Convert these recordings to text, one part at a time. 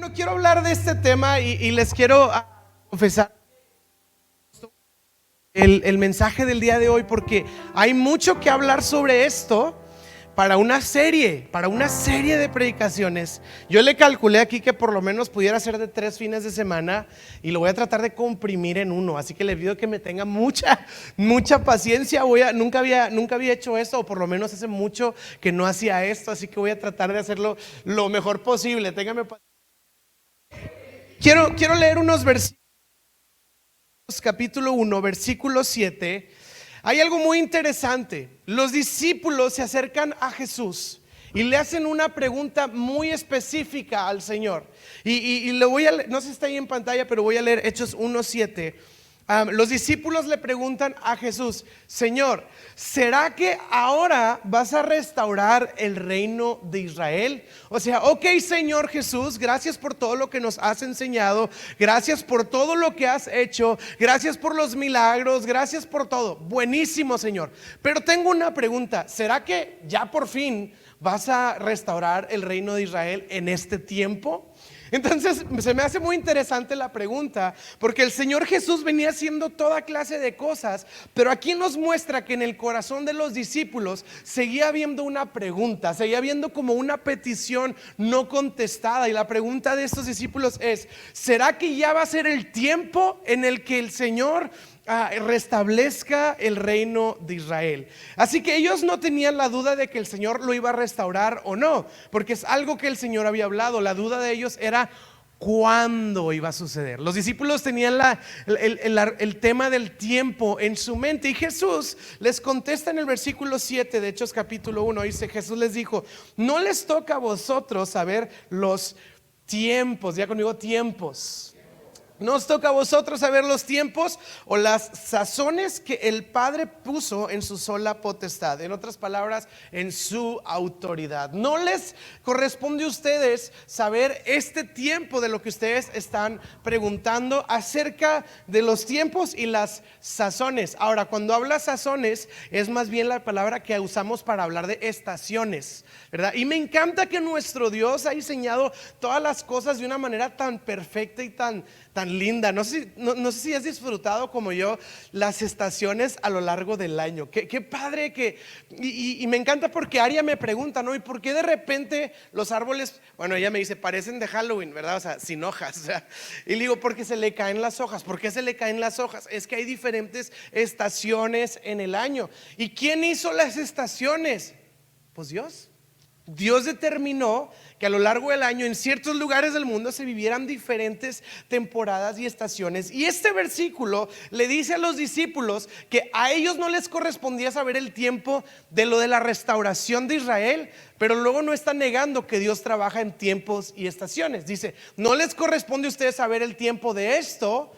Bueno, quiero hablar de este tema y les quiero confesar el mensaje del día de hoy, porque hay mucho que hablar sobre esto para una serie de predicaciones. Yo le calculé aquí que por lo menos pudiera ser de 3 fines de semana y lo voy a tratar de comprimir en uno, así que le pido que me tenga mucha paciencia. Nunca había hecho esto, o por lo menos hace mucho que no hacía esto, así que voy a tratar de hacerlo lo mejor posible. Téngame paciencia. Quiero leer unos versículos, capítulo 1, versículo 7. Hay algo muy interesante. Los discípulos se acercan a Jesús y le hacen una pregunta muy específica al Señor. Y lo voy a leer, no sé si está ahí en pantalla, pero voy a leer Hechos 1:7. Los discípulos le preguntan a Jesús: Señor, ¿será que ahora vas a restaurar el reino de Israel? O sea, ok, Señor Jesús, gracias por todo lo que nos has enseñado, gracias por todo lo que has hecho, gracias por los milagros, gracias por todo. Buenísimo, Señor. Pero tengo una pregunta: ¿será que ya por fin vas a restaurar el reino de Israel en este tiempo? Entonces se me hace muy interesante la pregunta, porque el Señor Jesús venía haciendo toda clase de cosas, pero aquí nos muestra que en el corazón de los discípulos seguía habiendo una pregunta, seguía habiendo como una petición no contestada. Y la pregunta de estos discípulos es: ¿será que ya va a ser el tiempo en el que el Señor restablezca el reino de Israel? Así que ellos no tenían la duda de que el Señor lo iba a restaurar o no, porque es algo que el Señor había hablado. La duda de ellos era cuándo iba a suceder. Los discípulos tenían el tema del tiempo en su mente, y Jesús les contesta en el versículo 7 de Hechos capítulo 1. Dice: Jesús les dijo: no les toca a vosotros saber los tiempos. Ya conmigo, tiempos. No os toca a vosotros saber los tiempos o las sazones que el Padre puso en su sola potestad. En otras palabras, en su autoridad. No les corresponde a ustedes saber este tiempo de lo que ustedes están preguntando acerca de los tiempos y las sazones. Ahora, cuando habla sazones, es más bien la palabra que usamos para hablar de estaciones, ¿verdad? Y me encanta que nuestro Dios ha diseñado todas las cosas de una manera tan perfecta y tan linda. No sé si has disfrutado como yo las estaciones a lo largo del año. Qué padre y me encanta, porque Aria me pregunta, ¿no? ¿Y por qué de repente los árboles, bueno, ella me dice, parecen de Halloween, ¿verdad? O sea, sin hojas, o sea, y le digo, porque se le caen las hojas. ¿Por qué se le caen las hojas? Es que hay diferentes estaciones en el año. ¿Y quién hizo las estaciones? Pues Dios determinó que a lo largo del año en ciertos lugares del mundo se vivieran diferentes temporadas y estaciones. Y este versículo le dice a los discípulos que a ellos no les correspondía saber el tiempo de lo de la restauración de Israel, pero luego no está negando que Dios trabaja en tiempos y estaciones. Dice: no les corresponde a ustedes saber el tiempo de esto,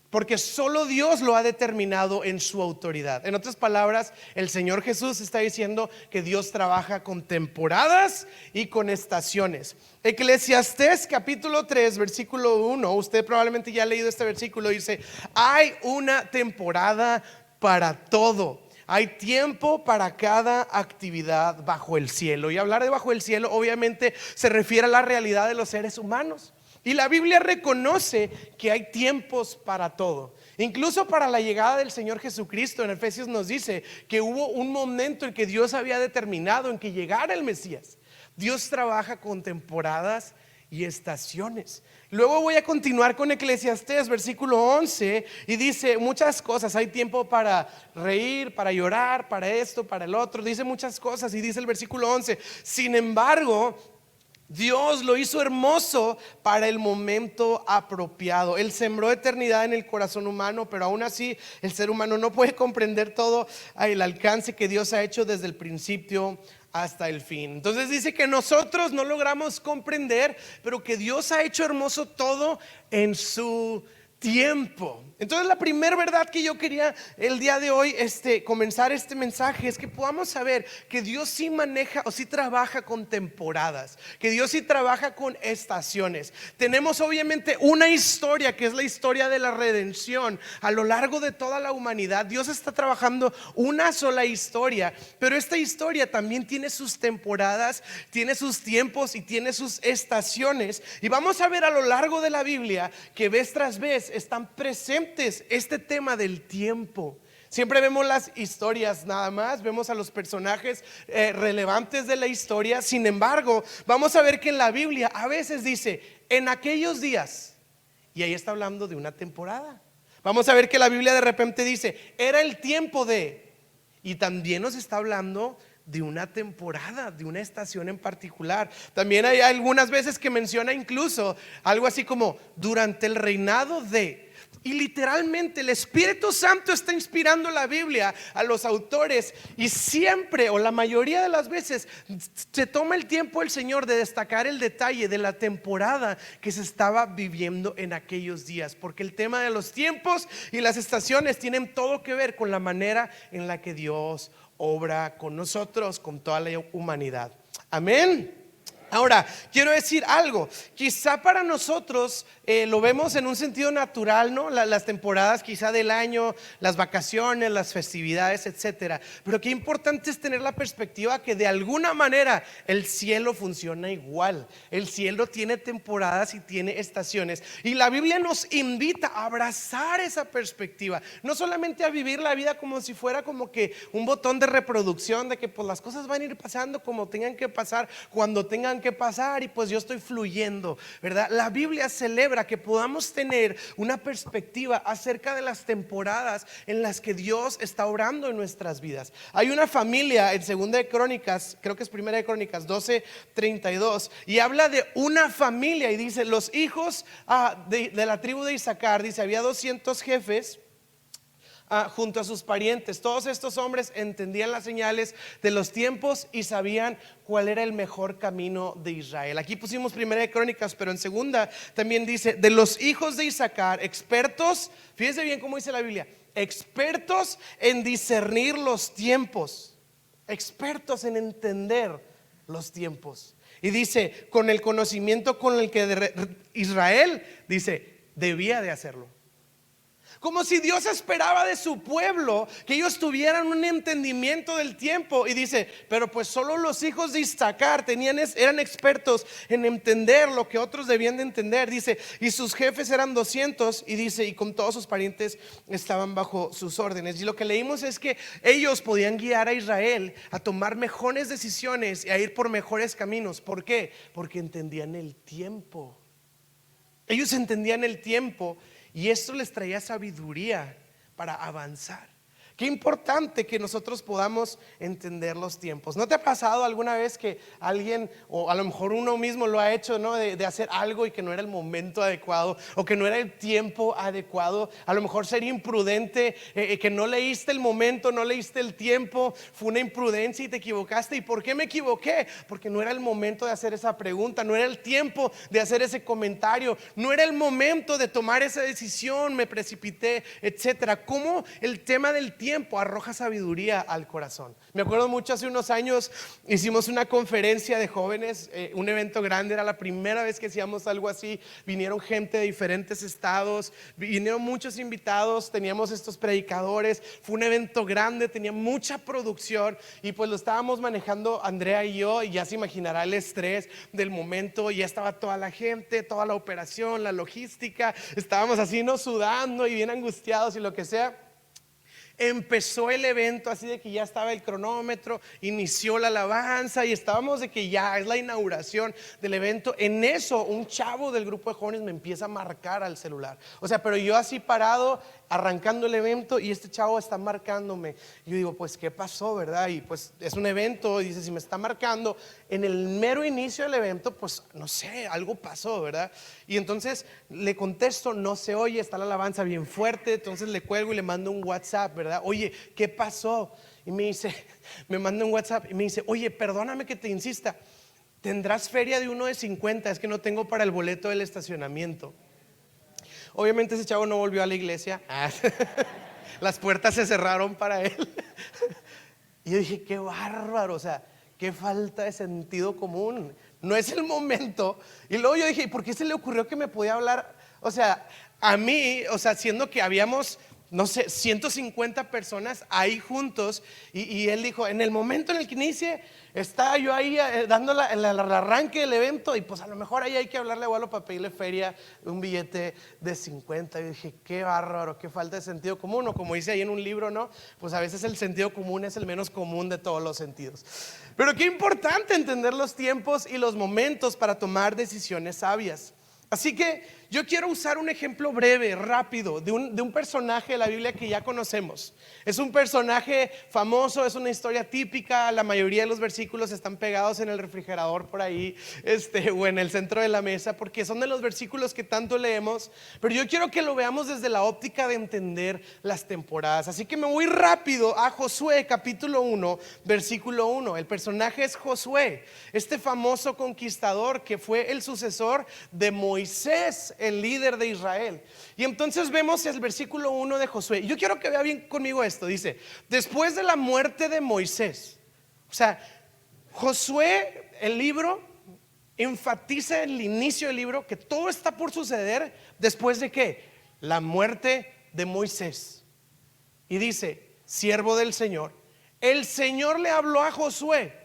porque solo Dios lo ha determinado en su autoridad. En otras palabras, el Señor Jesús está diciendo que Dios trabaja con temporadas y con estaciones. Eclesiastés capítulo 3 versículo 1, usted probablemente ya ha leído este versículo. Dice: hay una temporada para todo, hay tiempo para cada actividad bajo el cielo. Y hablar de bajo el cielo obviamente se refiere a la realidad de los seres humanos. Y la Biblia reconoce que hay tiempos para todo, incluso para la llegada del Señor Jesucristo. En Efesios nos dice que hubo un momento en que Dios había determinado en que llegara el Mesías. Dios trabaja con temporadas y estaciones. Luego voy a continuar con Eclesiastés versículo 11, y dice muchas cosas. Hay tiempo para reír, para llorar, para esto, para el otro. Dice muchas cosas, y dice el versículo 11: sin embargo, Dios lo hizo hermoso para el momento apropiado. Él sembró eternidad en el corazón humano, pero aún así el ser humano no puede comprender todo el alcance que Dios ha hecho desde el principio hasta el fin. Entonces dice que nosotros no logramos comprender, pero que Dios ha hecho hermoso todo en su tiempo. Entonces la primera verdad que yo quería el día de hoy comenzar este mensaje es que podamos saber que Dios sí maneja o sí trabaja con temporadas, que Dios sí trabaja con estaciones. Tenemos obviamente una historia que es la historia de la redención. A lo largo de toda la humanidad Dios está trabajando una sola historia, pero esta historia también tiene sus temporadas, tiene sus tiempos y tiene sus estaciones. Y vamos a ver a lo largo de la Biblia que vez tras vez están presentes este tema del tiempo. Siempre vemos las historias nada más, vemos a los personajes relevantes de la historia. Sin embargo, vamos a ver que en la Biblia a veces dice en aquellos días, y ahí está hablando de una temporada. Vamos a ver que la Biblia de repente dice era el tiempo de, y también nos está hablando de una temporada, de una estación en particular. También hay algunas veces que menciona incluso algo así como durante el reinado de. Y literalmente el Espíritu Santo está inspirando la Biblia a los autores, y siempre o la mayoría de las veces se toma el tiempo el Señor de destacar el detalle de la temporada que se estaba viviendo en aquellos días, porque el tema de los tiempos y las estaciones tienen todo que ver con la manera en la que Dios obra con nosotros, con toda la humanidad. Amén. Ahora, quiero decir algo, quizá para nosotros lo vemos en un sentido natural, ¿no? Las temporadas quizá del año, las vacaciones, las festividades, etcétera. Pero qué importante es tener la perspectiva que de alguna manera el cielo funciona igual. El cielo tiene temporadas y tiene estaciones. Y la Biblia nos invita a abrazar esa perspectiva, no solamente a vivir la vida como si fuera como que un botón de reproducción, de que pues las cosas van a ir pasando como tengan que pasar, cuando tengan que pasar, y pues yo estoy fluyendo, ¿verdad? La Biblia celebra que podamos tener una perspectiva acerca de las temporadas en las que Dios está obrando en nuestras vidas. Hay una familia en Segunda de Crónicas, creo que es Primera de Crónicas 12:32, y habla de una familia y dice los hijos de la tribu de Isaacar, dice había 200 jefes junto a sus parientes. Todos estos hombres entendían las señales de los tiempos y sabían cuál era el mejor camino de Israel. Aquí pusimos Primera de Crónicas, pero en Segunda también dice de los hijos de Isaacar, expertos, fíjense bien cómo dice la Biblia, expertos en discernir los tiempos, expertos en entender los tiempos. Y dice, con el conocimiento con el que Israel, dice, debía de hacerlo. Como si Dios esperaba de su pueblo que ellos tuvieran un entendimiento del tiempo. Y dice, pero pues solo los hijos de Isaacar eran expertos en entender lo que otros debían de entender. Dice, y sus jefes eran 200. Y dice, y con todos sus parientes estaban bajo sus órdenes. Y lo que leímos es que ellos podían guiar a Israel a tomar mejores decisiones y a ir por mejores caminos. ¿Por qué? Porque entendían el tiempo. Ellos entendían el tiempo, y esto les traía sabiduría para avanzar. Qué importante que nosotros podamos entender los tiempos. ¿No te ha pasado alguna vez que alguien, o a lo mejor uno mismo lo ha hecho, ¿no? de hacer algo y que no era el momento adecuado, o que no era el tiempo adecuado? A lo mejor ser imprudente, que no leíste el momento, no leíste el tiempo, fue una imprudencia y te equivocaste. ¿Y por qué me equivoqué? Porque no era el momento de hacer esa pregunta, no era el tiempo de hacer ese comentario, no era el momento de tomar esa decisión, me precipité, etcétera. ¿Cómo el tema del tiempo arroja sabiduría al corazón? Me acuerdo mucho, hace unos años hicimos una conferencia de jóvenes, un evento grande, era la primera vez que hacíamos algo así. Vinieron gente de diferentes estados, vinieron muchos invitados, teníamos estos predicadores, fue un evento grande, tenía mucha producción, y pues lo estábamos manejando Andrea y yo, y ya se imaginará el estrés del momento. Ya estaba toda la gente, toda la operación, la logística, estábamos así, no, sudando y bien angustiados y lo que sea. Empezó el evento así de que ya estaba el cronómetro, inició la alabanza y estábamos de que ya es la inauguración del evento. En eso un chavo del grupo de jóvenes me empieza a marcar al celular. O sea, pero yo así parado, arrancando el evento, y este chavo está marcándome. Yo digo, pues ¿qué pasó, verdad? Y pues es un evento, y dice, si me está marcando en el mero inicio del evento, pues no sé, algo pasó, ¿verdad? Y entonces le contesto, no se oye, está la alabanza bien fuerte. Entonces le cuelgo y le mando un WhatsApp, ¿verdad? Oye, ¿qué pasó? Y me dice, me manda un WhatsApp y me dice, oye, perdóname que te insista, ¿tendrás feria de uno de 50? Es que no tengo para el boleto del estacionamiento. Obviamente ese chavo no volvió a la iglesia. Las puertas se cerraron para él. Y yo dije, qué bárbaro, o sea, qué falta de sentido común. No es el momento. Y luego yo dije, ¿y por qué se le ocurrió que me podía hablar? O sea, a mí, o sea, siendo que habíamos, no sé, 150 personas ahí juntos. Y él dijo, en el momento en el que inicie, estaba yo ahí dando el arranque del evento. Y pues a lo mejor ahí hay que hablarle a Walo para pedirle feria, un billete de 50. Y dije, qué bárbaro, qué falta de sentido común. O como dice ahí en un libro, ¿no? Pues a veces el sentido común es el menos común de todos los sentidos. Pero qué importante entender los tiempos y los momentos para tomar decisiones sabias. Así que yo quiero usar un ejemplo breve, rápido, de un personaje de la Biblia que ya conocemos. Es un personaje famoso, es una historia típica. La mayoría de los versículos están pegados en el refrigerador por ahí, o en el centro de la mesa, porque son de los versículos que tanto leemos. Pero yo quiero que lo veamos desde la óptica de entender las temporadas. Así que me voy rápido a Josué capítulo 1, versículo 1. El personaje es Josué, este famoso conquistador que fue el sucesor de Moisés, el líder de Israel. Y entonces vemos el versículo 1 de Josué. Yo quiero que vea bien conmigo esto. Dice, después de la muerte de Moisés. O sea, Josué, el libro enfatiza el inicio del libro que todo está por suceder después de ¿qué? La muerte de Moisés. Y dice, siervo del Señor. El Señor le habló a Josué.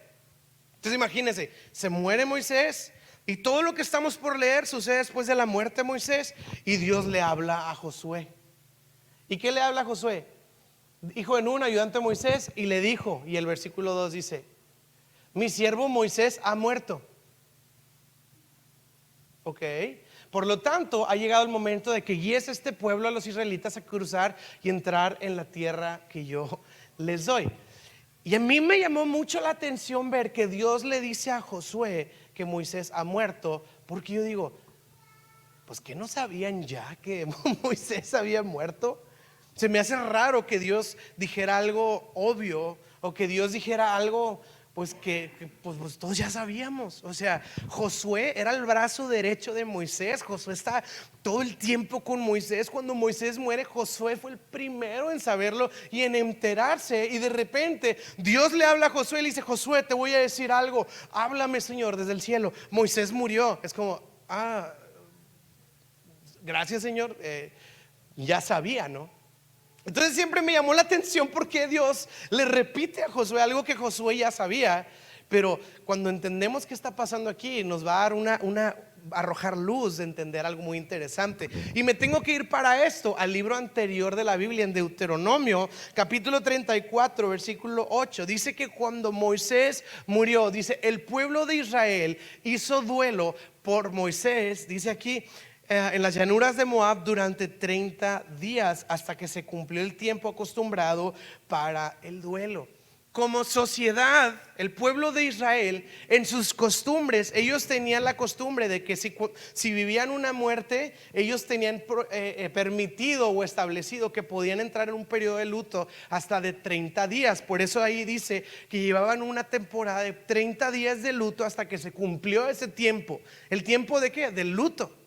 Entonces imagínense, se muere Moisés. Y todo lo que estamos por leer sucede después de la muerte de Moisés. Y Dios le habla a Josué. ¿Y qué le habla a Josué? Hijo de Nun, ayudante de Moisés. Y le dijo, y el versículo 2 dice, mi siervo Moisés ha muerto. Ok. Por lo tanto, ha llegado el momento de que guíes a este pueblo, a los israelitas, a cruzar y entrar en la tierra que yo les doy. Y a mí me llamó mucho la atención ver que Dios le dice a Josué que Moisés ha muerto, porque yo digo, pues que no sabían ya que Moisés había muerto. Se me hace raro que Dios dijera algo obvio, o que Dios dijera algo pues pues todos ya sabíamos. O sea, Josué era el brazo derecho de Moisés. Josué está todo el tiempo con Moisés. Cuando Moisés muere, Josué fue el primero en saberlo y en enterarse. Y de repente Dios le habla a Josué y le dice, Josué, te voy a decir algo. Háblame, Señor, desde el cielo. Moisés murió. Es como, gracias, Señor. Ya sabía, ¿no? Entonces siempre me llamó la atención porque Dios le repite a Josué algo que Josué ya sabía. Pero cuando entendemos qué está pasando aquí, nos va a dar arrojar luz de entender algo muy interesante. Y me tengo que ir para esto al libro anterior de la Biblia, en Deuteronomio capítulo 34 versículo 8. Dice que cuando Moisés murió, dice, el pueblo de Israel hizo duelo por Moisés. Dice aquí, en las llanuras de Moab durante 30 días hasta que se cumplió el tiempo acostumbrado para el duelo. Como sociedad, el pueblo de Israel, en sus costumbres, ellos tenían la costumbre de que si vivían una muerte, ellos tenían permitido o establecido que podían entrar en un periodo de luto hasta de 30 días. Por eso ahí dice que llevaban una temporada de 30 días de luto hasta que se cumplió ese tiempo. ¿El tiempo de qué? Del luto.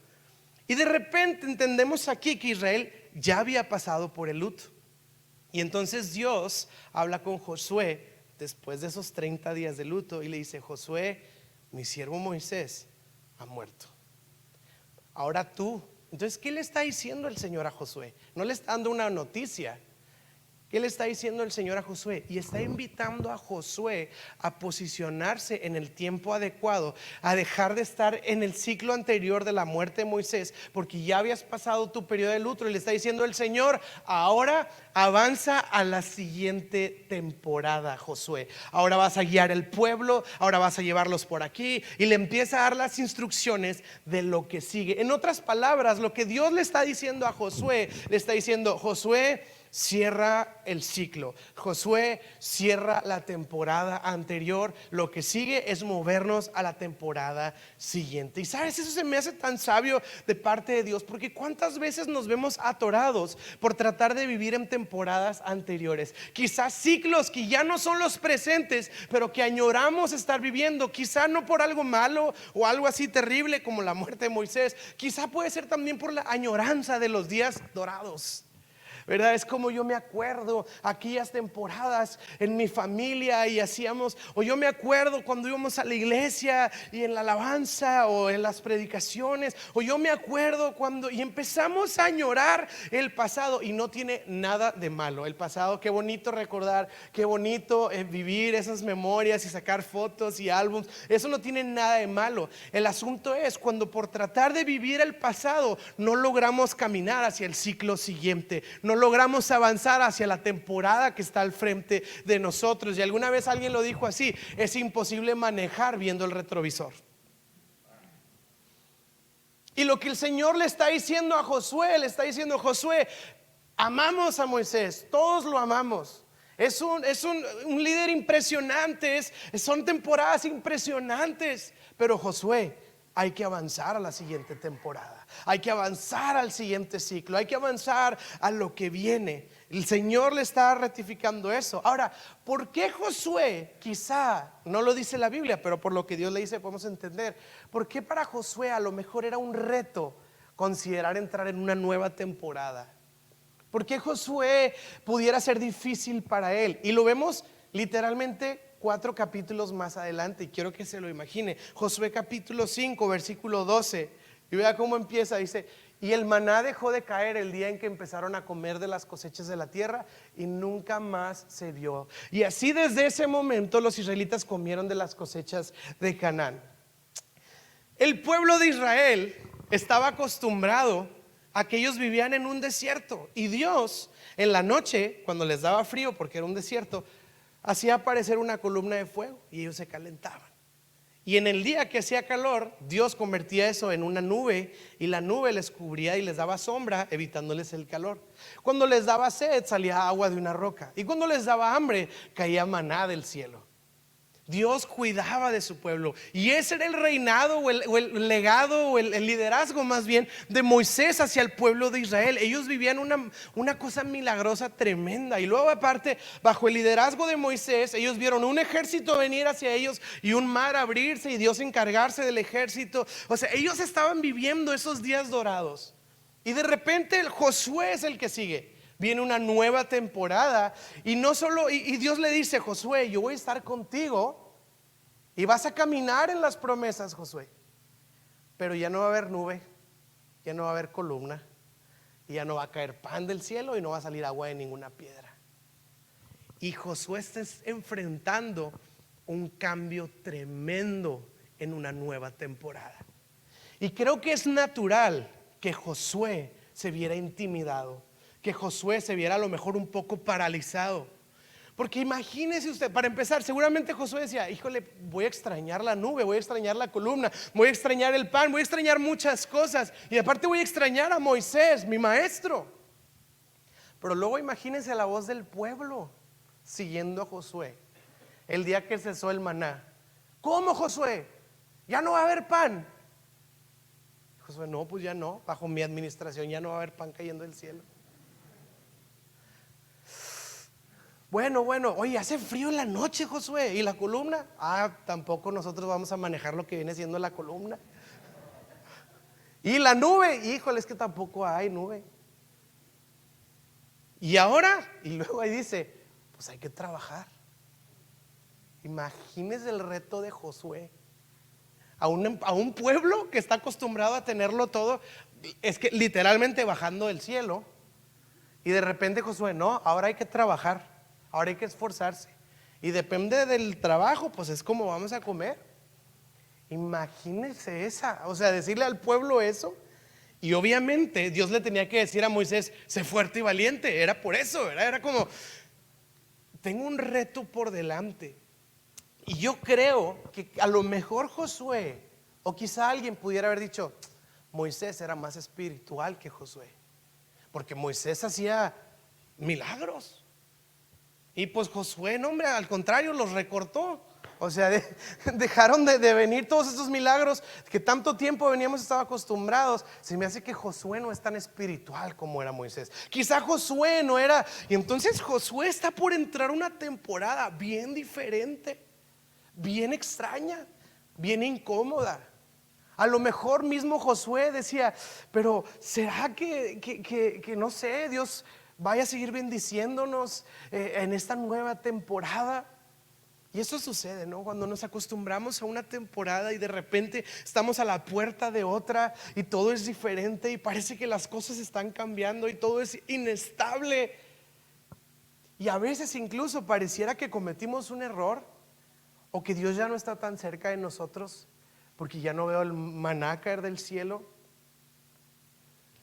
Y de repente entendemos aquí que Israel ya había pasado por el luto. Y entonces Dios habla con Josué después de esos 30 días de luto y le dice, Josué, mi siervo Moisés ha muerto. Ahora tú. Entonces, ¿qué le está diciendo el Señor a Josué? No le está dando una noticia. ¿Qué le está diciendo el Señor a Josué? Y está invitando a Josué a posicionarse en el tiempo adecuado, a dejar de estar en el ciclo anterior de la muerte de Moisés, porque ya habías pasado tu periodo de luto. Y le está diciendo el Señor, ahora avanza a la siguiente temporada, Josué. Ahora vas a guiar el pueblo, ahora vas a llevarlos por aquí. Y le empieza a dar las instrucciones de lo que sigue. En otras palabras, lo que Dios le está diciendo a Josué, le está diciendo, Josué, cierra el ciclo. Josué cierra la temporada anterior. Lo que sigue es movernos a la temporada siguiente. Y sabes, eso se me hace tan sabio de parte de Dios, porque cuántas veces nos vemos atorados por tratar de vivir en temporadas anteriores. Quizás ciclos que ya no son los presentes, pero que añoramos estar viviendo. Quizá no por algo malo o algo así terrible como la muerte de Moisés. Quizá puede ser también por la añoranza de los días dorados, ¿verdad? Es como yo me acuerdo aquellas temporadas en mi familia y hacíamos, o yo me acuerdo cuando íbamos a la iglesia y en la alabanza o en las predicaciones, o yo me acuerdo cuando, y empezamos a añorar el pasado. Y no tiene nada de malo el pasado. Qué bonito recordar, qué bonito vivir esas memorias y sacar fotos y álbums. Eso no tiene nada de malo. El asunto es cuando por tratar de vivir el pasado no logramos caminar hacia el ciclo siguiente, no logramos avanzar hacia la temporada que está al frente de nosotros. Y alguna vez alguien lo dijo así: es imposible manejar viendo el retrovisor. Y lo que el Señor le está diciendo a Josué, le está diciendo: Josué, amamos a Moisés, todos lo amamos. Es un líder impresionante, son temporadas impresionantes. Pero Josué, hay que avanzar a la siguiente temporada, hay que avanzar al siguiente ciclo, hay que avanzar a lo que viene. El Señor le está ratificando eso. Ahora, ¿por qué Josué? Quizá no lo dice la Biblia, pero por lo que Dios le dice podemos entender. ¿Por qué para Josué a lo mejor era un reto considerar entrar en una nueva temporada? ¿Por qué Josué pudiera ser difícil para él? Y lo vemos literalmente 4 capítulos más adelante, y quiero que se lo imagine. Josué capítulo 5 versículo 12, y vea cómo empieza. Dice: y el maná dejó de caer el día en que empezaron a comer de las cosechas de la tierra, y nunca más se vio. Y así desde ese momento los israelitas comieron de las cosechas de Canaán. El pueblo de Israel estaba acostumbrado a que ellos vivían en un desierto, y Dios en la noche, cuando les daba frío porque era un desierto, hacía aparecer una columna de fuego y ellos se calentaban. Y en el día que hacía calor, Dios convertía eso en una nube, y la nube les cubría y les daba sombra, evitándoles el calor. Cuando les daba sed, salía agua de una roca, y cuando les daba hambre, caía maná del cielo. Dios cuidaba de su pueblo, y ese era el reinado o el legado o el liderazgo más bien de Moisés hacia el pueblo de Israel. Ellos vivían una cosa milagrosa tremenda, y luego aparte, bajo el liderazgo de Moisés, ellos vieron un ejército venir hacia ellos y un mar abrirse y Dios encargarse del ejército. O sea, ellos estaban viviendo esos días dorados, y de repente el Josué es el que sigue. Viene una nueva temporada, y no solo, y Dios le dice: Josué, yo voy a estar contigo y vas a caminar en las promesas, Josué, pero ya no va a haber nube, ya no va a haber columna, y ya no va a caer pan del cielo, y no va a salir agua de ninguna piedra. Y Josué está enfrentando un cambio tremendo en una nueva temporada. Y creo que es natural que Josué se viera intimidado, que Josué se viera a lo mejor un poco paralizado. Porque imagínese usted, para empezar, seguramente Josué decía: híjole, voy a extrañar la nube, voy a extrañar la columna, voy a extrañar el pan, voy a extrañar muchas cosas, y aparte voy a extrañar a Moisés, mi maestro. Pero luego imagínese la voz del pueblo siguiendo a Josué el día que cesó el maná. ¿Cómo, Josué? ¿Ya no va a haber pan? Josué: no, pues ya no, bajo mi administración ya no va a haber pan cayendo del cielo. Bueno, oye, hace frío en la noche, Josué, ¿y la columna? Tampoco nosotros vamos a manejar lo que viene siendo la columna. Y la nube, híjole, es que tampoco hay nube. Y ahora, y luego ahí dice: pues hay que trabajar. Imagínese el reto de Josué a un pueblo que está acostumbrado a tenerlo todo, es que literalmente bajando del cielo. Y de repente Josué: no, ahora hay que trabajar, ahora hay que esforzarse, y depende del trabajo, pues es como vamos a comer. Imagínense o sea, decirle al pueblo eso. Y obviamente Dios le tenía que decir a Moisés: sé fuerte y valiente. Era por eso, ¿verdad? Era como: tengo un reto por delante. Y yo creo que a lo mejor Josué, o quizá alguien pudiera haber dicho: Moisés era más espiritual que Josué, porque Moisés hacía milagros. Y pues Josué, no hombre, al contrario, los recortó. O sea, dejaron de venir todos esos milagros que tanto tiempo veníamos, estaba acostumbrados. Se me hace que Josué no es tan espiritual como era Moisés. Quizá Josué no era. Y entonces Josué está por entrar una temporada bien diferente, bien extraña, bien incómoda. A lo mejor mismo Josué decía, pero ¿será que no sé, Dios vaya a seguir bendiciéndonos en esta nueva temporada? Y eso sucede, ¿no? Cuando nos acostumbramos a una temporada y de repente estamos a la puerta de otra y todo es diferente y parece que las cosas están cambiando y todo es inestable. Y a veces incluso pareciera que cometimos un error o que Dios ya no está tan cerca de nosotros porque ya no veo el maná caer del cielo.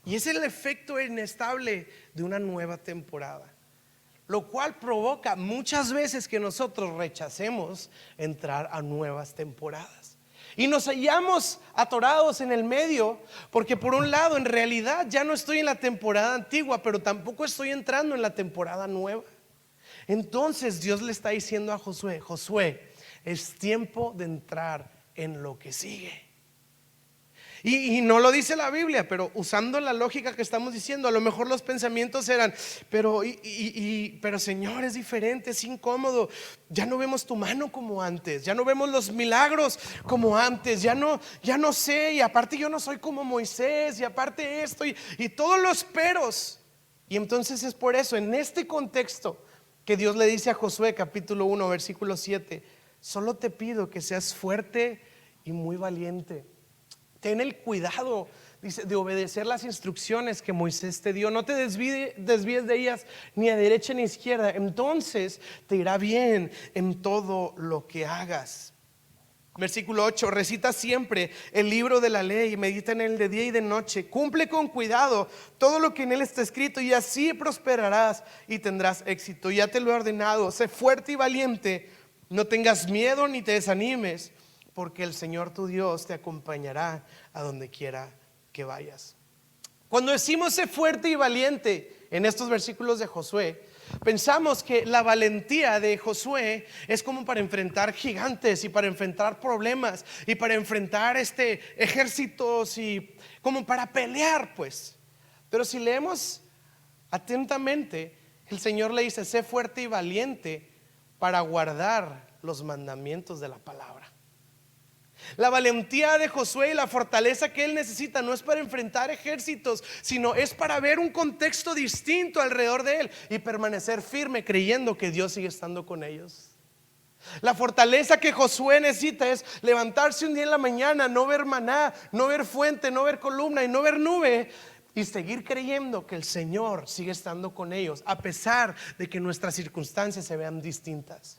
Y es el efecto inestable de una nueva temporada, lo cual provoca muchas veces que nosotros rechacemos entrar a nuevas temporadas y nos hallamos atorados en el medio, porque por un lado en realidad ya no estoy en la temporada antigua, pero tampoco estoy entrando en la temporada nueva. Entonces Dios le está diciendo a Josué: Josué, es tiempo de entrar en lo que sigue. Y no lo dice la Biblia, pero usando la lógica que estamos diciendo, a lo mejor los pensamientos eran, pero Señor, es diferente, es incómodo. Ya no vemos tu mano como antes, ya no vemos los milagros como antes, ya no sé, y aparte yo no soy como Moisés, y aparte esto, y todos los peros. Y entonces es por eso, en este contexto, que Dios le dice a Josué, capítulo 1, versículo 7: solo te pido que seas fuerte y muy valiente. Ten el cuidado, dice, de obedecer las instrucciones que Moisés te dio. No te desvíes de ellas ni a derecha ni a izquierda. Entonces te irá bien en todo lo que hagas. Versículo 8: recita siempre el libro de la ley y medita en él de día y de noche. Cumple con cuidado todo lo que en él está escrito, y así prosperarás y tendrás éxito. Ya te lo he ordenado, sé fuerte y valiente. No tengas miedo ni te desanimes, porque el Señor tu Dios te acompañará a donde quiera que vayas. Cuando decimos sé fuerte y valiente en estos versículos de Josué, pensamos que la valentía de Josué es como para enfrentar gigantes y para enfrentar problemas y para enfrentar ejércitos y como para pelear, pues. Pero si leemos atentamente, el Señor le dice: sé fuerte y valiente para guardar los mandamientos de la palabra. La valentía de Josué y la fortaleza que él necesita no es para enfrentar ejércitos, sino es para ver un contexto distinto alrededor de él y permanecer firme creyendo que Dios sigue estando con ellos. La fortaleza que Josué necesita es levantarse un día en la mañana, no ver maná, no ver fuente, no ver columna y no ver nube, y seguir creyendo que el Señor sigue estando con ellos a pesar de que nuestras circunstancias se vean distintas.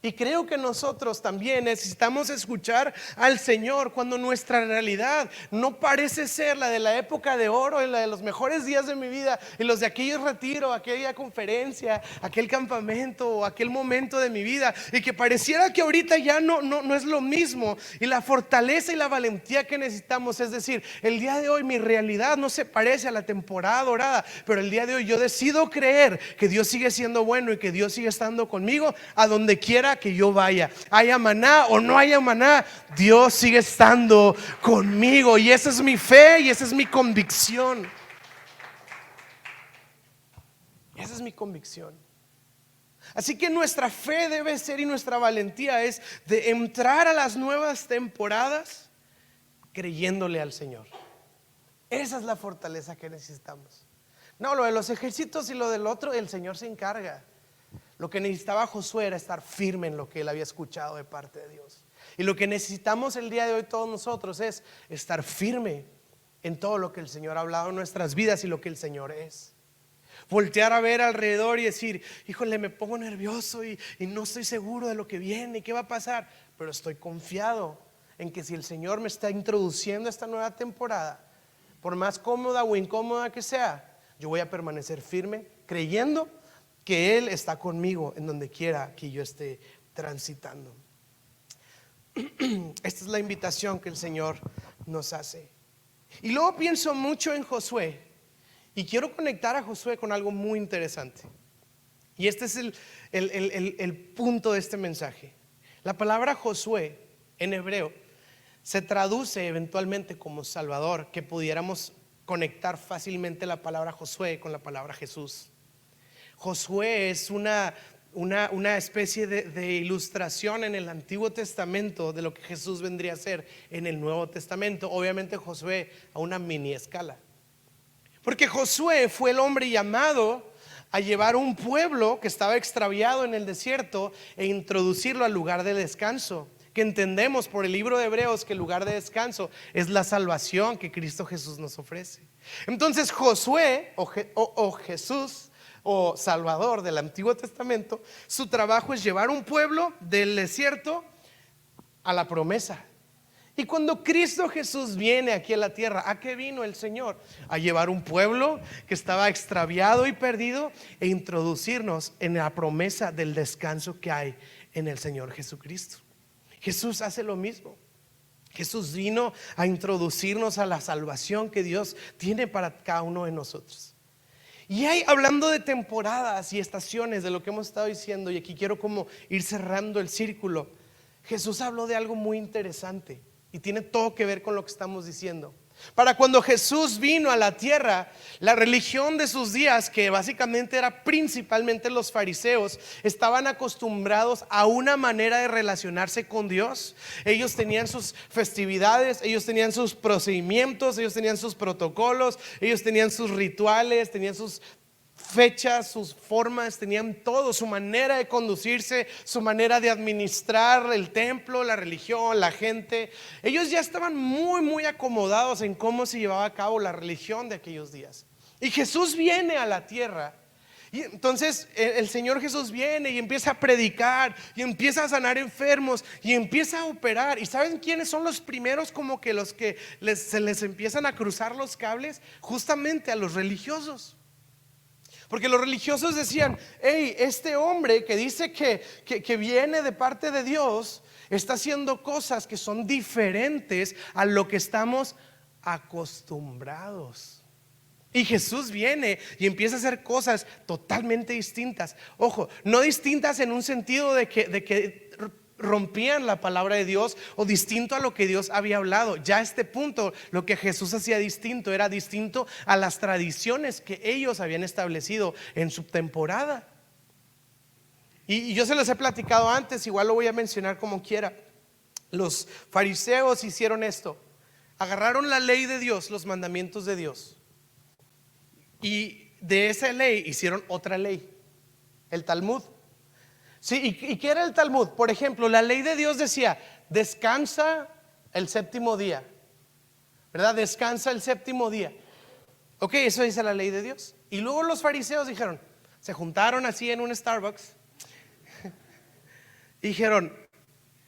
Y creo que nosotros también necesitamos escuchar al Señor cuando nuestra realidad no parece ser la de la época de oro, la de los mejores días de mi vida y los de aquel retiro, aquella conferencia, aquel campamento o aquel momento de mi vida, y que pareciera que ahorita ya no es lo mismo. Y la fortaleza y la valentía que necesitamos es decir: el día de hoy mi realidad no se parece a la temporada dorada, pero el día de hoy yo decido creer que Dios sigue siendo bueno y que Dios sigue estando conmigo a donde quiera que yo vaya, haya maná o no haya maná, Dios sigue estando conmigo. Y esa es mi fe y esa es mi convicción. Esa es mi convicción. Así que nuestra fe debe ser, y nuestra valentía es de entrar a las nuevas temporadas creyéndole al Señor. Esa es la fortaleza que necesitamos. No, lo de los ejércitos y lo del otro, el Señor se encarga. Lo que necesitaba Josué era estar firme en lo que él había escuchado de parte de Dios. Y lo que necesitamos el día de hoy todos nosotros es estar firme en todo lo que el Señor ha hablado en nuestras vidas y lo que el Señor es. Voltear a ver alrededor y decir: híjole, me pongo nervioso y no estoy seguro de lo que viene y qué va a pasar, pero estoy confiado en que si el Señor me está introduciendo a esta nueva temporada, por más cómoda o incómoda que sea, yo voy a permanecer firme creyendo que Él está conmigo en donde quiera que yo esté transitando. Esta es la invitación que el Señor nos hace. Y luego pienso mucho en Josué Y quiero conectar a Josué con algo muy interesante. Y este es el punto de este mensaje. La palabra Josué en hebreo se traduce eventualmente como Salvador, que pudiéramos conectar fácilmente la palabra Josué con la palabra Jesús. Josué es una especie de ilustración en el Antiguo Testamento de lo que Jesús vendría a ser en el Nuevo Testamento. Obviamente Josué a una mini escala, porque Josué fue el hombre llamado a llevar un pueblo que estaba extraviado en el desierto e introducirlo al lugar de descanso, que entendemos por el libro de Hebreos que el lugar de descanso es la salvación que Cristo Jesús nos ofrece. Entonces Josué o Jesús o Salvador del Antiguo Testamento, su trabajo es llevar un pueblo del desierto a la promesa. Y cuando Cristo Jesús viene aquí a la tierra, ¿a qué vino el Señor? A llevar un pueblo que estaba extraviado y perdido e introducirnos en la promesa del descanso que hay en el Señor Jesucristo. Jesús hace lo mismo. Jesús vino a introducirnos a la salvación que Dios tiene para cada uno de nosotros. Y hay, hablando de temporadas y estaciones, de lo que hemos estado diciendo, y aquí quiero como ir cerrando el círculo. Jesús habló de algo muy interesante y tiene todo que ver con lo que estamos diciendo. Para cuando Jesús vino a la tierra, la religión de sus días, que básicamente era principalmente los fariseos, estaban acostumbrados a una manera de relacionarse con Dios. Ellos tenían sus festividades, ellos tenían sus procedimientos, ellos tenían sus protocolos, ellos tenían sus rituales, tenían sus fechas, sus formas, tenían todo, su manera de conducirse, su manera de administrar el templo, la religión, la gente. Ellos ya estaban muy acomodados en cómo se llevaba a cabo la religión de aquellos días. Y Jesús viene a la tierra. Y entonces el Señor Jesús viene y empieza a predicar y empieza a sanar enfermos y empieza a operar. ¿Y saben quiénes son los primeros como que los que se les empiezan a cruzar los cables? Justamente a los religiosos. Porque los religiosos decían: hey, este hombre que dice que viene de parte de Dios está haciendo cosas que son diferentes a lo que estamos acostumbrados. Y Jesús viene y empieza a hacer cosas totalmente distintas. Ojo, no distintas en un sentido de que rompían la palabra de Dios o distinto a lo que Dios había hablado. Ya a este punto lo que Jesús hacía distinto era distinto a las tradiciones que ellos habían establecido en su temporada. Y yo se los he platicado antes, igual lo voy a mencionar como quiera. Los fariseos hicieron esto: agarraron la ley de Dios, los mandamientos de Dios, y de esa ley hicieron otra ley, el Talmud. Sí, ¿y qué era el Talmud? Por ejemplo, la ley de Dios decía: descansa el séptimo día, ¿verdad? Descansa el séptimo día. Ok, eso dice la ley de Dios. Y luego los fariseos dijeron, se juntaron así en un Starbucks y dijeron: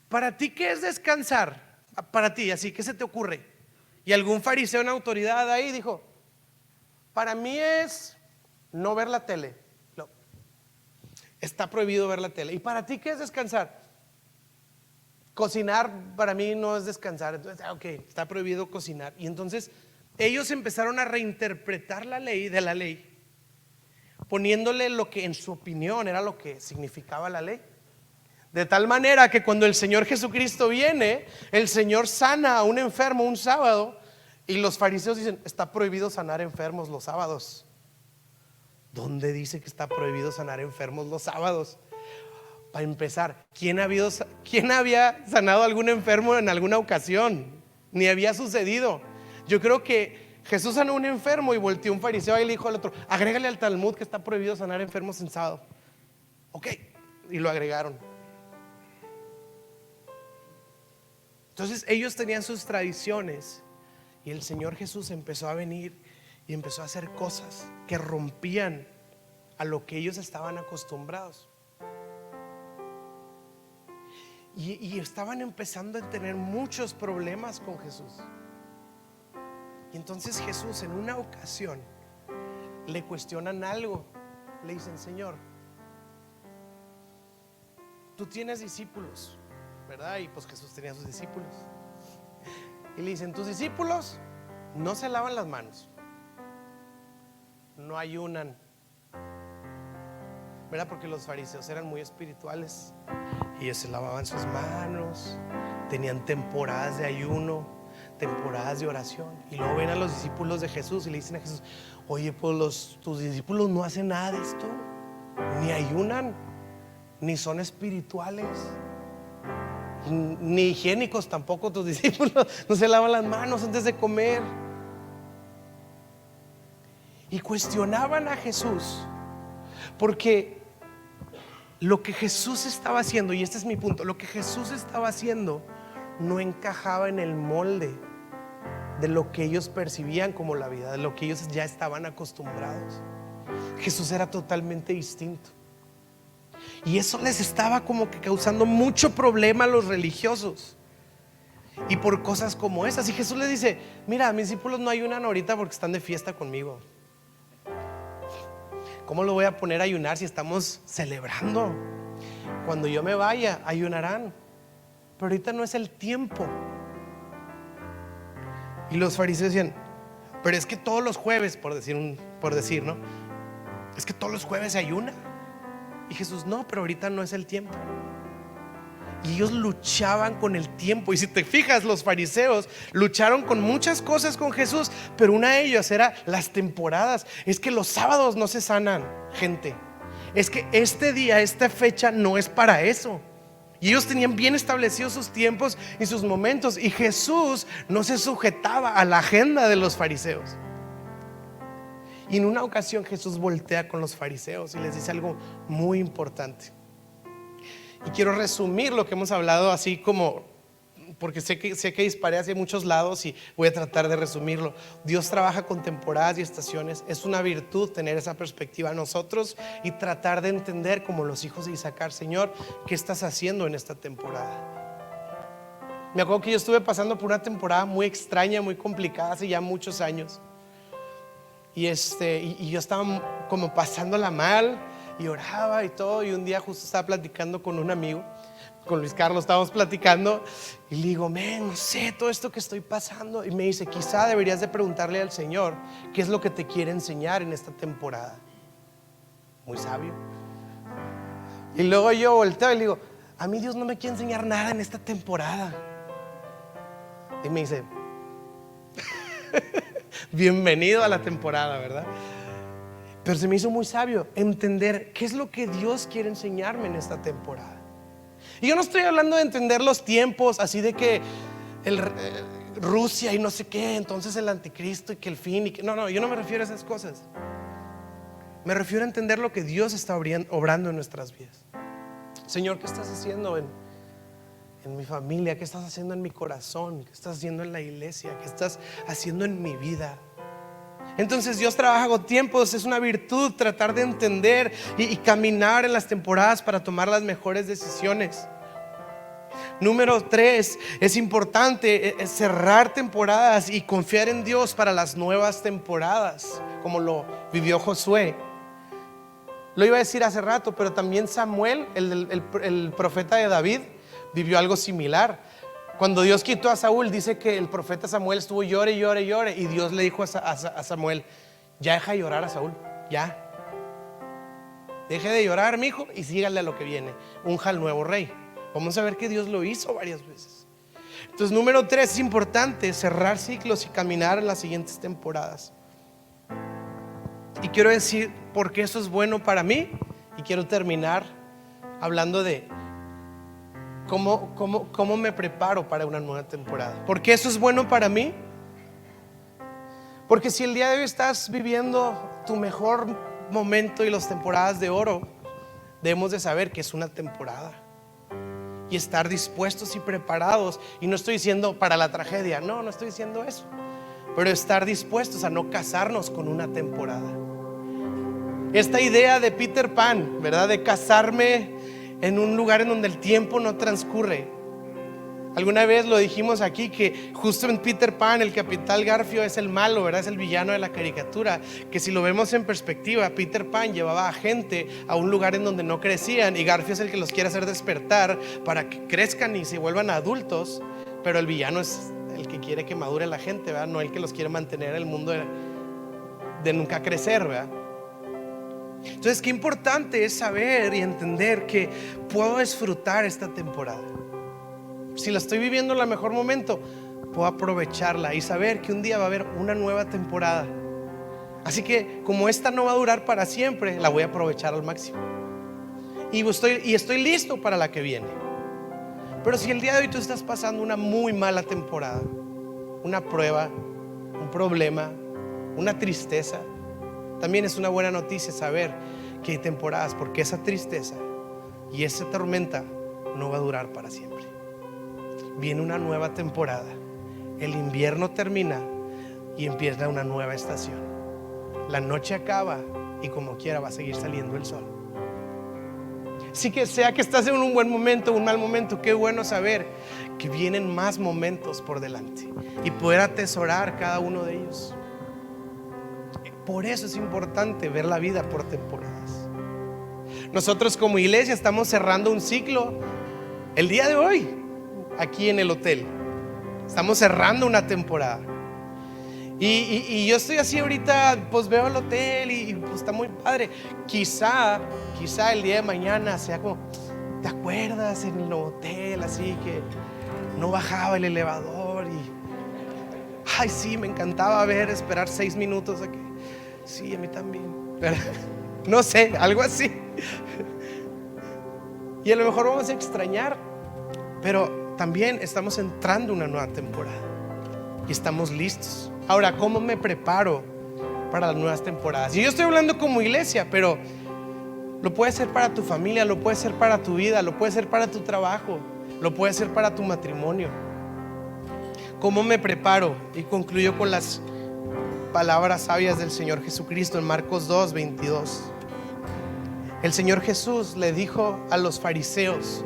¿para ti qué es descansar? Para ti, así, ¿qué se te ocurre? Y algún fariseo en autoridad ahí dijo: para mí es no ver la tele. Está prohibido ver la tele. ¿Y para ti qué es descansar? Cocinar para mí no es descansar. Entonces, ok, está prohibido cocinar. Y entonces ellos empezaron a reinterpretar la ley de la ley, poniéndole lo que en su opinión era lo que significaba la ley. De tal manera que cuando el Señor Jesucristo viene, el Señor sana a un enfermo un sábado, y los fariseos dicen: está prohibido sanar enfermos los sábados. ¿Dónde dice que está prohibido sanar enfermos los sábados? Para empezar, ¿quién había sanado a algún enfermo en alguna ocasión? Ni había sucedido. Yo creo que Jesús sanó a un enfermo y volteó un fariseo y le dijo al otro: agrégale al Talmud que está prohibido sanar enfermos en sábado. Ok, y lo agregaron. Entonces ellos tenían sus tradiciones y el Señor Jesús empezó a venir y empezó a hacer cosas que rompían a lo que ellos estaban acostumbrados. Y estaban empezando a tener muchos problemas con Jesús. Y entonces Jesús, en una ocasión, le cuestionan algo. Le dicen: Señor, tú tienes discípulos, ¿verdad? Y pues Jesús tenía sus discípulos. Y le dicen: tus discípulos no se lavan las manos. no ayunan, ¿verdad? Porque los fariseos eran muy espirituales y ellos se lavaban sus manos, tenían temporadas de ayuno, temporadas de oración. Y luego ven a los discípulos de Jesús y le dicen a Jesús: oye, pues tus discípulos no hacen nada de esto, ni ayunan, ni son espirituales, ni higiénicos tampoco tus discípulos, no se lavan las manos antes de comer. Y cuestionaban a Jesús porque lo que Jesús estaba haciendo, y este es mi punto, lo que Jesús estaba haciendo no encajaba en el molde de lo que ellos percibían como la vida, de lo que ellos ya estaban acostumbrados. Jesús era totalmente distinto. Y eso les estaba como que causando mucho problema a los religiosos. Y por cosas como esas. Y Jesús les dice: mira, mis discípulos no ayunan ahorita porque están de fiesta conmigo. ¿Cómo lo voy a poner a ayunar si estamos celebrando? Cuando yo me vaya, ayunarán, pero ahorita no es el tiempo. Y los fariseos decían: pero es que todos los jueves, por decir, ¿no? Es que todos los jueves se ayuna. Y Jesús: no, pero ahorita no es el tiempo. Y ellos luchaban con el tiempo. Y si te fijas, los fariseos lucharon con muchas cosas con Jesús, pero una de ellas era las temporadas. Es que los sábados no se sanan, gente. Es que este día, esta fecha no es para eso. Y ellos tenían bien establecidos sus tiempos y sus momentos. Y Jesús no se sujetaba a la agenda de los fariseos. Y en una ocasión Jesús voltea con los fariseos y les dice algo muy importante. Y quiero resumir lo que hemos hablado así como, porque sé que disparé hacia muchos lados y voy a tratar de resumirlo. Dios trabaja con temporadas y estaciones. Es una virtud tener esa perspectiva nosotros y tratar de entender, como los hijos de Isaacar: Señor, ¿qué estás haciendo en esta temporada? Me acuerdo que yo estuve pasando por una temporada muy extraña, muy complicada hace ya muchos años. Y yo estaba como pasándola mal y oraba y todo. Y un día justo estaba platicando con un amigo, con Luis Carlos, estábamos platicando y le digo: no sé todo esto que estoy pasando. Y me dice: quizá deberías de preguntarle al Señor qué es lo que te quiere enseñar en esta temporada. Muy sabio. Y luego yo volteo y le digo: a mí Dios no me quiere enseñar nada en esta temporada. Y me dice: bienvenido a la temporada, ¿verdad? Pero se me hizo muy sabio entender qué es lo que Dios quiere enseñarme en esta temporada. Y yo no estoy hablando de entender los tiempos así de que Rusia y no sé qué, entonces el anticristo y que el fin y que, no, yo no me refiero a esas cosas. Me refiero a entender lo que Dios está obrando en nuestras vidas. Señor, ¿qué estás haciendo en mi familia? ¿Qué estás haciendo en mi corazón? ¿Qué estás haciendo en la iglesia? ¿Qué estás haciendo en mi vida? Entonces Dios trabaja con tiempos. Es una virtud tratar de entender y caminar en las temporadas para tomar las mejores decisiones. Número 3, es importante cerrar temporadas y confiar en Dios para las nuevas temporadas, como lo vivió Josué. Lo iba a decir hace rato, pero también Samuel, el profeta de David, vivió algo similar. Cuando Dios quitó a Saúl, dice que el profeta Samuel estuvo llore, y Dios le dijo a Samuel: ya deja de llorar a Saúl, ya deje de llorar, mijo, y sígale a lo que viene, unja al nuevo rey. Vamos a ver que Dios lo hizo varias veces. Entonces, número 3, es importante cerrar ciclos y caminar en las siguientes temporadas. Y quiero decir por qué eso es bueno para mí. Y quiero terminar hablando de ¿Cómo me preparo para una nueva temporada? ¿Por qué eso es bueno para mí? Porque si el día de hoy estás viviendo tu mejor momento y las temporadas de oro, debemos de saber que es una temporada y estar dispuestos y preparados. Y no estoy diciendo para la tragedia, no estoy diciendo eso, pero estar dispuestos a no casarnos con una temporada. Esta idea de Peter Pan, ¿verdad? De casarme en un lugar en donde el tiempo no transcurre. Alguna vez lo dijimos aquí, que justo en Peter Pan el capitán Garfio es el malo, ¿verdad? Es el villano de la caricatura. Que si lo vemos en perspectiva, Peter Pan llevaba a gente a un lugar en donde no crecían, y Garfio es el que los quiere hacer despertar para que crezcan y se vuelvan adultos. Pero el villano es el que quiere que madure la gente, ¿verdad? No el que los quiere mantener en el mundo de de nunca crecer, ¿verdad? Entonces, qué importante es saber y entender que puedo disfrutar esta temporada. Si la estoy viviendo en el mejor momento, puedo aprovecharla y saber que un día va a haber una nueva temporada. Así que como esta no va a durar para siempre, la voy a aprovechar al máximo. Y estoy listo para la que viene. Pero si el día de hoy tú estás pasando una muy mala temporada, una prueba, un problema, una tristeza, también es una buena noticia saber que hay temporadas, porque esa tristeza y esa tormenta no va a durar para siempre. Viene una nueva temporada, el invierno termina y empieza una nueva estación. La noche acaba y como quiera va a seguir saliendo el sol. Así que sea que estás en un buen momento o un mal momento, qué bueno saber que vienen más momentos por delante y poder atesorar cada uno de ellos. Por eso es importante ver la vida por temporadas. Nosotros como iglesia estamos cerrando un ciclo el día de hoy aquí en el hotel. Estamos cerrando una temporada. Y yo estoy así ahorita, pues veo el hotel y pues está muy padre. Quizá el día de mañana sea como, ¿te acuerdas en el hotel así que no bajaba el elevador? Y ay, sí, me encantaba esperar 6 minutos aquí. Sí, a mí también. Pero, no sé, algo así. Y a lo mejor vamos a extrañar, pero también estamos entrando en una nueva temporada y estamos listos. Ahora, ¿cómo me preparo para las nuevas temporadas? Y yo estoy hablando como iglesia, pero lo puede ser para tu familia, lo puede ser para tu vida, lo puede ser para tu trabajo, lo puede ser para tu matrimonio. ¿Cómo me preparo? Y concluyo con las palabras sabias del Señor Jesucristo en Marcos 2:22. El Señor Jesús le dijo a los fariseos: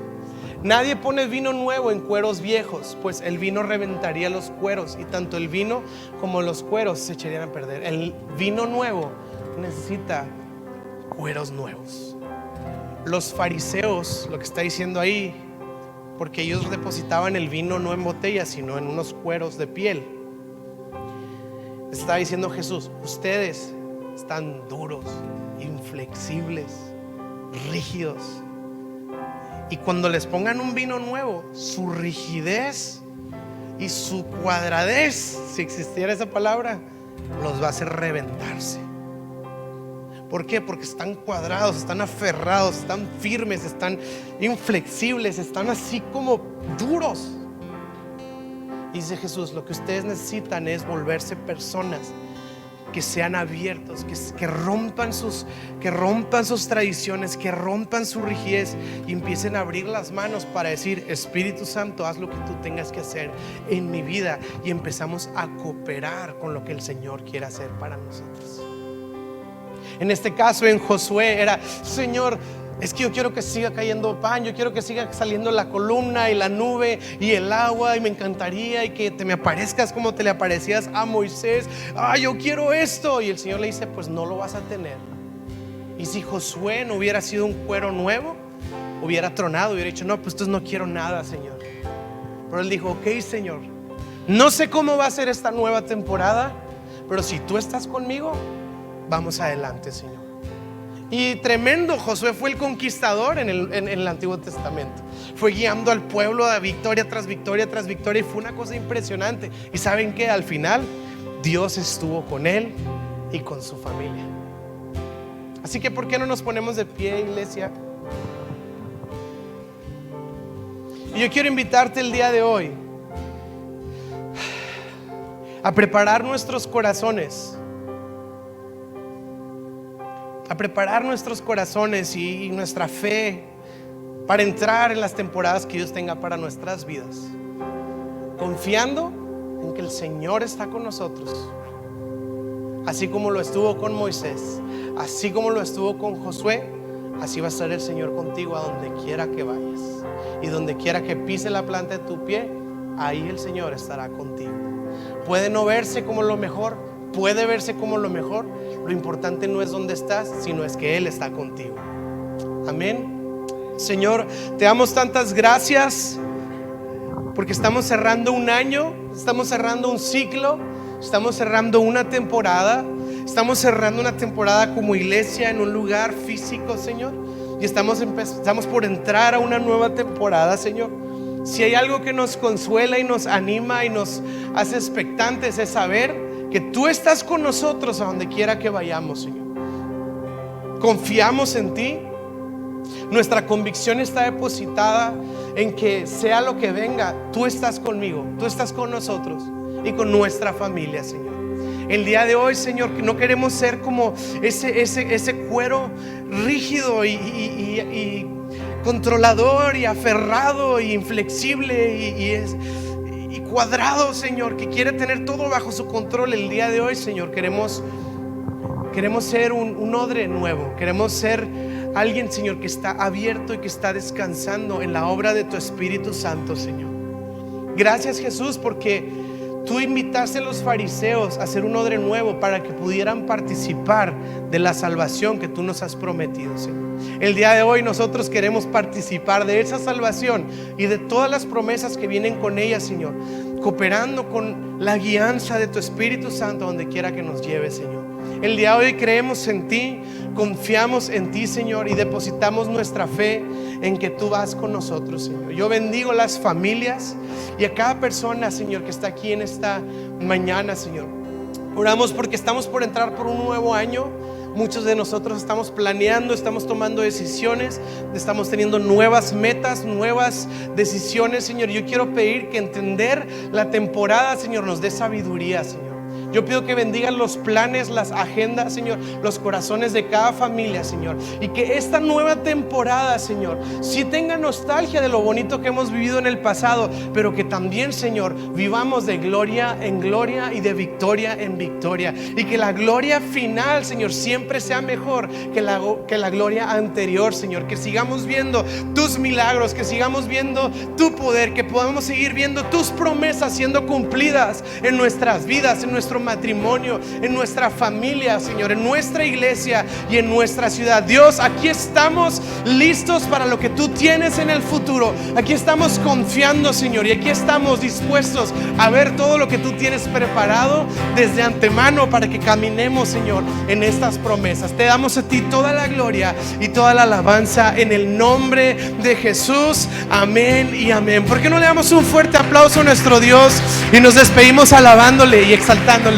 nadie pone vino nuevo en cueros viejos, pues el vino reventaría los cueros y tanto el vino como los cueros se echarían a perder. El vino nuevo necesita cueros nuevos. Los fariseos, lo que está diciendo ahí, porque ellos depositaban el vino no en botellas sino en unos cueros de piel, está diciendo Jesús: ustedes están duros, inflexibles, rígidos. Y cuando les pongan un vino nuevo, su rigidez y su cuadradez, si existiera esa palabra, los va a hacer reventarse. ¿Por qué? Porque están cuadrados, están aferrados, están firmes, están inflexibles, están así como duros. Y dice Jesús: lo que ustedes necesitan es volverse personas que sean abiertos, que rompan sus tradiciones, que rompan su rigidez y empiecen a abrir las manos para decir: Espíritu Santo, haz lo que tú tengas que hacer en mi vida. Y empezamos a cooperar con lo que el Señor quiere hacer para nosotros. En este caso en Josué era: Señor, es que yo quiero que siga cayendo pan, yo quiero que siga saliendo la columna y la nube y el agua, y me encantaría y que te me aparezcas como te le aparecías a Moisés. Yo quiero esto. Y el Señor le dice: pues no lo vas a tener. Y si Josué no hubiera sido un cuero nuevo, hubiera tronado, hubiera dicho: no, pues entonces no quiero nada, Señor. Pero él dijo: ok, Señor, no sé cómo va a ser esta nueva temporada, pero si tú estás conmigo, vamos adelante, Señor. Y tremendo, Josué fue el conquistador en el Antiguo Testamento. Fue guiando al pueblo de victoria tras victoria tras victoria, y fue una cosa impresionante. Y ¿saben qué? Al final Dios estuvo con él y con su familia. Así que ¿por qué no nos ponemos de pie, iglesia? Y yo quiero invitarte el día de hoy a preparar nuestros corazones, a preparar nuestros corazones y nuestra fe para entrar en las temporadas que Dios tenga para nuestras vidas, confiando en que el Señor está con nosotros, así como lo estuvo con Moisés, así como lo estuvo con Josué. Así va a estar el Señor contigo a donde quiera que vayas, y donde quiera que pise la planta de tu pie, ahí el Señor estará contigo. Puede no verse como lo mejor, puede verse como lo mejor. Lo importante no es dónde estás, sino es que Él está contigo. Amén. Señor, te damos tantas gracias porque estamos cerrando un año, estamos cerrando un ciclo, estamos cerrando una temporada. Estamos cerrando una temporada como iglesia en un lugar físico, Señor, y estamos por entrar a una nueva temporada, Señor. Si hay algo que nos consuela y nos anima y nos hace expectantes, es saber que tú estás con nosotros a donde quiera que vayamos, Señor. Confiamos en ti. Nuestra convicción está depositada en que sea lo que venga, tú estás conmigo, tú estás con nosotros y con nuestra familia, Señor. El día de hoy, Señor, que no queremos ser como ese cuero rígido y controlador y aferrado y inflexible y cuadrado, Señor, que quiere tener todo bajo su control. El día de hoy, Señor, queremos ser un odre nuevo. Queremos ser alguien, Señor, que está abierto y que está descansando en la obra de tu Espíritu Santo, Señor. Gracias, Jesús, porque tú invitaste a los fariseos a hacer un odre nuevo para que pudieran participar de la salvación que tú nos has prometido, Señor. El día de hoy nosotros queremos participar de esa salvación y de todas las promesas que vienen con ella, Señor, cooperando con la guianza de tu Espíritu Santo donde quiera que nos lleve, Señor. El día de hoy creemos en ti, confiamos en ti, Señor, y depositamos nuestra fe en que tú vas con nosotros, Señor. Yo bendigo las familias y a cada persona, Señor, que está aquí en esta mañana, Señor. Oramos porque estamos por entrar por un nuevo año. Muchos de nosotros estamos planeando, estamos tomando decisiones, estamos teniendo nuevas metas, nuevas decisiones, Señor. Yo quiero pedir que entender la temporada, Señor, nos dé sabiduría, Señor. Yo pido que bendigan los planes, las agendas, Señor, los corazones de cada familia, Señor. Y que esta nueva temporada, Señor, sí tenga nostalgia de lo bonito que hemos vivido en el pasado, pero que también, Señor, vivamos de gloria en gloria y de victoria en victoria. Y que la gloria final, Señor, siempre sea mejor que la gloria anterior, Señor. Que sigamos viendo tus milagros, que sigamos viendo tu poder, que podamos seguir viendo tus promesas siendo cumplidas en nuestras vidas, en nuestro matrimonio, en nuestra familia, Señor, en nuestra iglesia y en nuestra ciudad. Dios, aquí estamos listos para lo que tú tienes en el futuro. Aquí estamos confiando, Señor, y aquí estamos dispuestos a ver todo lo que tú tienes preparado desde antemano para que caminemos, Señor, en estas promesas. Te damos a ti toda la gloria y toda la alabanza en el nombre de Jesús. Amén y amén. ¿Por qué no le damos un fuerte aplauso a nuestro Dios y nos despedimos alabándole y exaltándole?